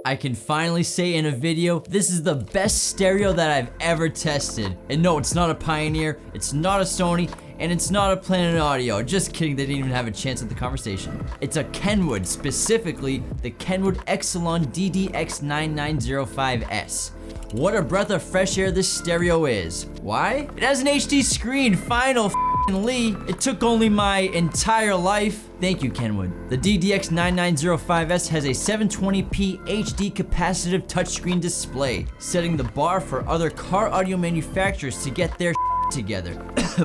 I can finally say in a video, this is the best stereo that I've ever tested. And no, it's not a Pioneer, it's not a Sony, and it's not a Planet Audio. Just kidding, they didn't even have a chance at the conversation. It's a Kenwood, specifically the Kenwood eXcelon DDX9905S. What a breath of fresh air this stereo is. Why? It has an HD screen, finally. It took only my entire life. Thank you, Kenwood. The DDX9905S has a 720p HD capacitive touchscreen display, setting the bar for other car audio manufacturers to get their together.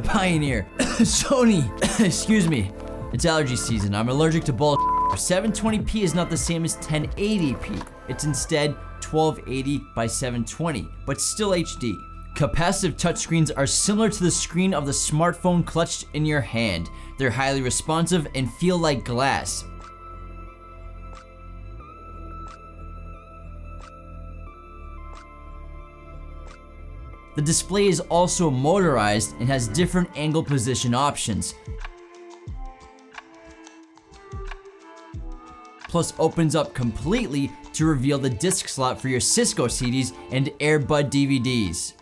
Pioneer, Sony, excuse me. It's allergy season, I'm allergic to bull. 720p is not the same as 1080p. It's instead 1280 by 720, but still HD. Capacitive touchscreens are similar to the screen of the smartphone clutched in your hand. They're highly responsive and feel like glass. The display is also motorized and has different angle position options. Plus opens up completely to reveal the disc slot for your Cisco CDs and Airbud DVDs.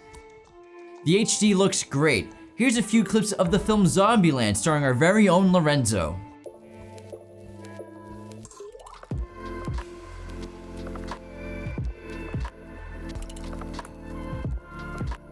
The HD looks great. Here's a few clips of the film Zombieland starring our very own Lorenzo.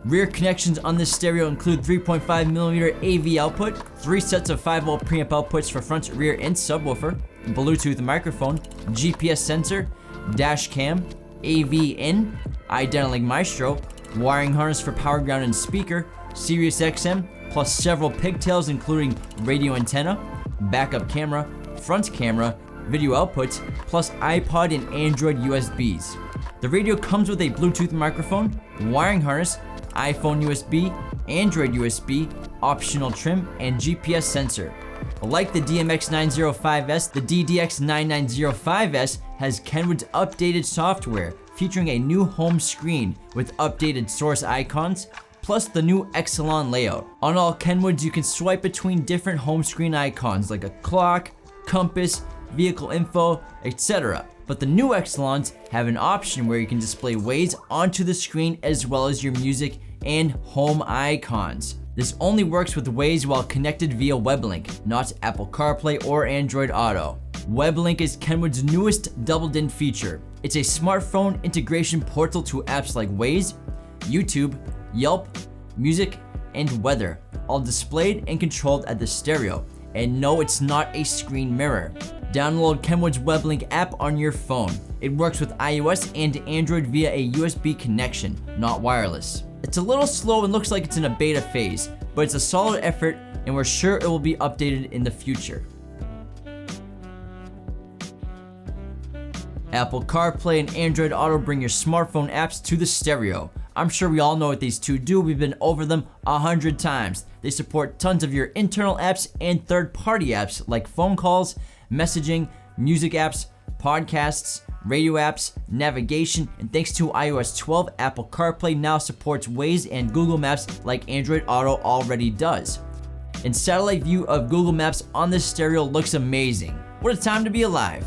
Rear connections on this stereo include 3.5mm AV output, 3 sets of 5V preamp outputs for front, rear, and subwoofer, Bluetooth microphone, GPS sensor, dash cam, AV in, iDynamic Maestro, wiring harness for power ground and speaker, Sirius XM, plus several pigtails including radio antenna, backup camera, front camera, video outputs, plus iPod and Android USBs. The radio comes with a Bluetooth microphone, wiring harness, iPhone USB, Android USB, optional trim, and GPS sensor. Like the DMX905S, the DDX9905S has Kenwood's updated software, featuring a new home screen with updated source icons, plus the new eXcelon layout. On all Kenwoods, you can swipe between different home screen icons like a clock, compass, vehicle info, etc. But the new eXcelons have an option where you can display Waze onto the screen as well as your music and home icons. This only works with Waze while connected via WebLink, not Apple Carplay or Android Auto. WebLink is Kenwood's newest doubled-in feature. It's a smartphone integration portal to apps like Waze, YouTube, Yelp, music, and weather, all displayed and controlled at the stereo. And no, it's not a screen mirror. Download Kenwood's WebLink app on your phone. It works with iOS and Android via a USB connection, not wireless. It's a little slow and looks like it's in a beta phase, but it's a solid effort and we're sure it will be updated in the future. Apple CarPlay and Android Auto bring your smartphone apps to the stereo. I'm sure we all know what these two do, we've been over them 100 times. They support tons of your internal apps and third-party apps like phone calls, messaging, music apps, podcasts, radio apps, navigation, and thanks to iOS 12, Apple CarPlay now supports Waze and Google Maps like Android Auto already does. And satellite view of Google Maps on this stereo looks amazing. What a time to be alive.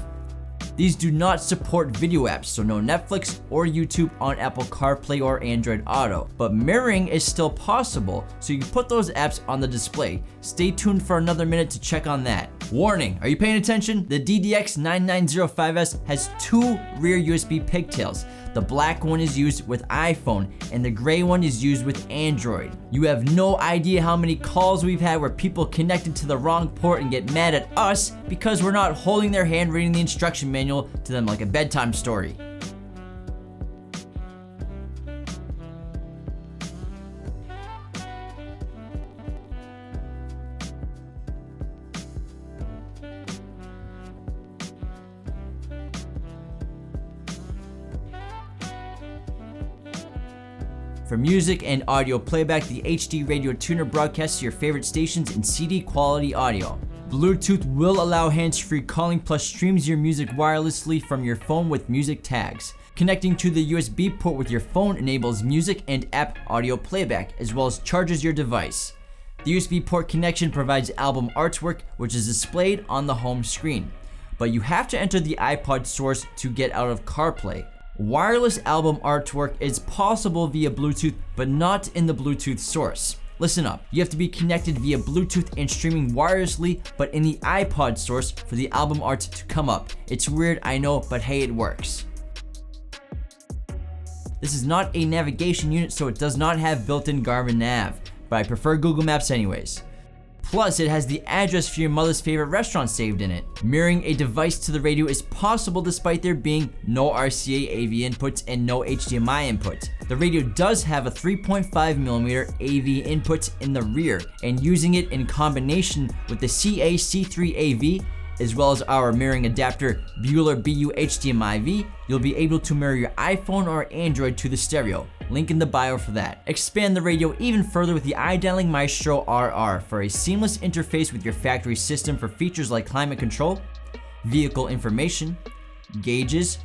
These do not support video apps, so no Netflix or YouTube on Apple CarPlay or Android Auto. But mirroring is still possible, so you can put those apps on the display. Stay tuned for another minute to check on that. Warning, are you paying attention? The DDX9905S has 2 rear USB pigtails. The black one is used with iPhone, and the gray one is used with Android. You have no idea how many calls we've had where people connected to the wrong port and get mad at us because we're not holding their hand reading the instruction manual to them like a bedtime story. For music and audio playback, the HD Radio Tuner broadcasts your favorite stations in CD quality audio. Bluetooth will allow hands-free calling plus streams your music wirelessly from your phone with music tags. Connecting to the USB port with your phone enables music and app audio playback, as well as charges your device. The USB port connection provides album artwork, which is displayed on the home screen. but you have to enter the iPod source to get out of CarPlay. Wireless album artwork is possible via Bluetooth, but not in the Bluetooth source. Listen up, you have to be connected via Bluetooth and streaming wirelessly, but in the iPod source for the album art to come up. It's weird, I know, but hey, it works. This is not a navigation unit, so it does not have built-in Garmin Nav, but I prefer Google Maps anyways. Plus, it has the address for your mother's favorite restaurant saved in it. Mirroring a device to the radio is possible despite there being no RCA AV inputs and no HDMI input. The radio does have a 3.5mm AV input in the rear, and using it in combination with the CA-C3 AV, as well as our mirroring adapter Bueller BU HDMI-V, you'll be able to mirror your iPhone or Android to the stereo. Link in the bio for that. Expand the radio even further with the iDialing Maestro RR for a seamless interface with your factory system for features like climate control, vehicle information, gauges,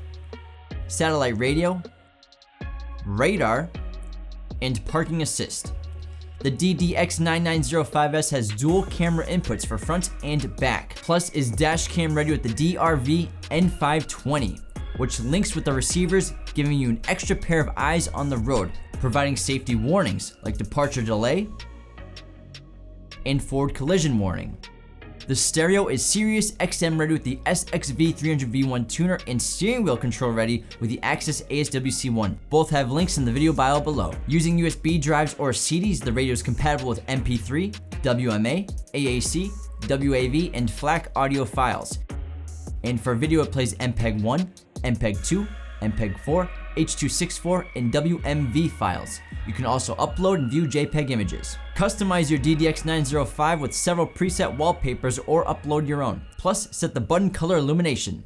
satellite radio, radar, and parking assist. The DDX9905S has dual camera inputs for front and back, plus is dash cam ready with the DRV N520, which links with the receivers, giving you an extra pair of eyes on the road, providing safety warnings like departure delay and forward collision warning. The stereo is Sirius XM ready with the SXV300V1 tuner and steering wheel control ready with the Axxes ASWC1. Both have links in the video bio below. Using USB drives or CDs, the radio is compatible with MP3, WMA, AAC, WAV, and FLAC audio files. And for video, it plays MPEG-1, MPEG-2, MPEG-4, H.264, and WMV files. You can also upload and view JPEG images. Customize your DDX905 with several preset wallpapers or upload your own. Plus, set the button color illumination.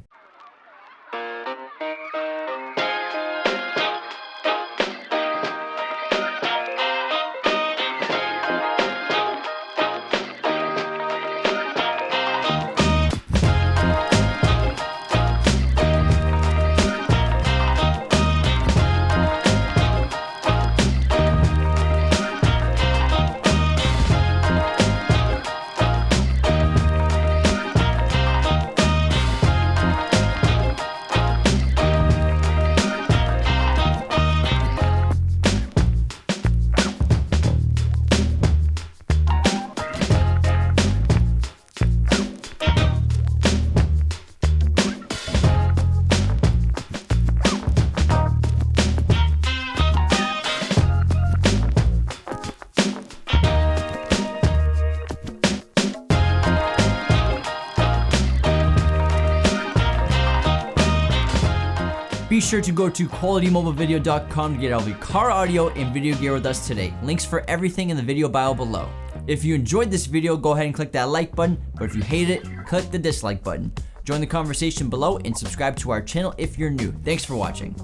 Be sure to go to qualitymobilevideo.com to get all of your car audio and video gear with us today. Links for everything in the video bio below. If you enjoyed this video, go ahead and click that like button, but if you hated it, click the dislike button. Join the conversation below and subscribe to our channel if you're new. Thanks for watching.